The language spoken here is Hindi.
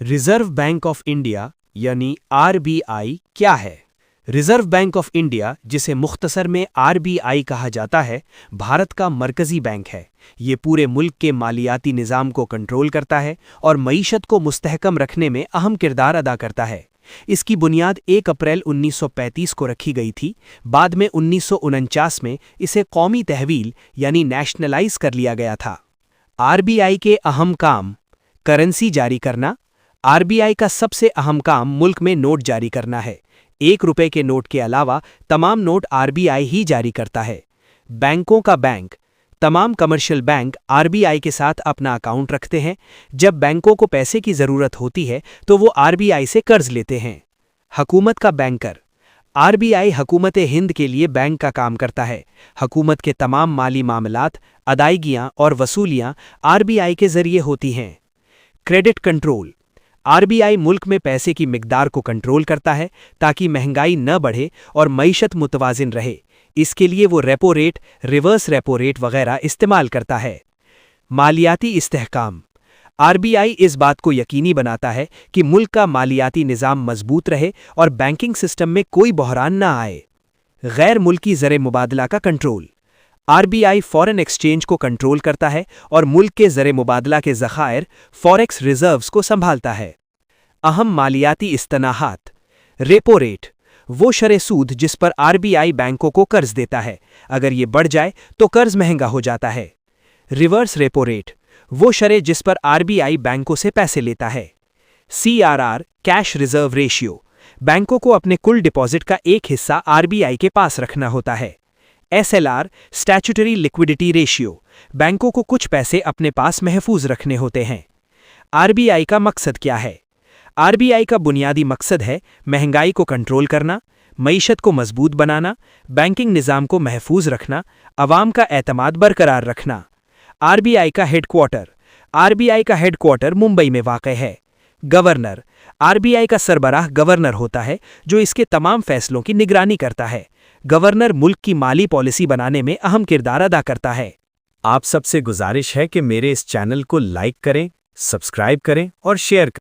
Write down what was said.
रिजर्व बैंक ऑफ इंडिया यानी आरबीआई क्या है? रिजर्व बैंक ऑफ इंडिया, जिसे मुख्तसर में आरबीआई कहा जाता है, भारत का मरकजी बैंक है। ये पूरे मुल्क के मालियाती निज़ाम को कंट्रोल करता है और मईशत को मुस्तहकम रखने में अहम किरदार अदा करता है। इसकी बुनियाद 1 अप्रैल 1935 को रखी गई थी। बाद में 1949 में इसे कौमी तहवील यानी नेशनलाइज कर लिया गया था। आरबीआई के अहम काम: करेंसी जारी करना। आरबीआई का सबसे अहम काम मुल्क में नोट जारी करना है। 1 रुपए के नोट के अलावा तमाम नोट आरबीआई ही जारी करता है। बैंकों का बैंक: तमाम कमर्शियल बैंक आरबीआई के साथ अपना अकाउंट रखते हैं। जब बैंकों को पैसे की ज़रूरत होती है तो वो आरबीआई से कर्ज लेते हैं। हुकूमत का बैंकर: आरबीआई हुकूमत हिंद के लिए बैंक का काम करता है। हुकूमत के तमाम माली मामलात, अदायगियाँ और वसूलियाँ आरबीआई के ज़रिए होती हैं। क्रेडिट कंट्रोल: आरबीआई मुल्क में पैसे की मिकदार को कंट्रोल करता है ताकि महंगाई न बढ़े और मईशत मुतवाजिन रहे। इसके लिए वो repo rate, reverse repo rate वगैरह इस्तेमाल करता है। मालियाती इस्तेहकाम: आरबीआई इस बात को यकीनी बनाता है कि मुल्क का मालियाती निज़ाम मजबूत रहे और बैंकिंग सिस्टम में कोई बहरान न आए। गैर मुल्की ज़र मुबादला का कंट्रोल: आरबीआई फॉरेन एक्सचेंज को कंट्रोल करता है और मुल्क के ज़र मुबादला के ज़खायर, फॉरेक्स रिजर्व्स को संभालता है। अहम मालियाती इस्तनाहात: रेपो रेट, वो शरह सूद जिस पर आरबीआई बैंकों को कर्ज देता है। अगर ये बढ़ जाए तो कर्ज महंगा हो जाता है। रिवर्स रेपो रेट, वो शरह जिस पर आरबीआई बैंकों से पैसे लेता है। सीआरआर, कैश रिजर्व रेशियो, बैंकों को अपने कुल डिपॉजिट का एक हिस्सा आरबीआई के पास रखना होता है। एसएलआर, स्टैट्यूटरी लिक्विडिटी रेशियो, बैंकों को कुछ पैसे अपने पास महफूज रखने होते हैं। आरबीआई का मकसद क्या है? आरबीआई का बुनियादी मकसद है महंगाई को कंट्रोल करना, मईशत को मजबूत बनाना, बैंकिंग निज़ाम को महफूज रखना, अवाम का एतमाद बरकरार रखना। आरबीआई का हेडक्वार्टर: आरबीआई का हेडक्वार्टर मुंबई में वाक़ है। गवर्नर: आरबीआई का सरबराह गवर्नर होता है जो इसके तमाम फैसलों की निगरानी करता है। गवर्नर मुल्क की माली पॉलिसी बनाने में अहम किरदार अदा करता है। आप सबसे गुजारिश है कि मेरे इस चैनल को लाइक करें, सब्सक्राइब करें और शेयर करें।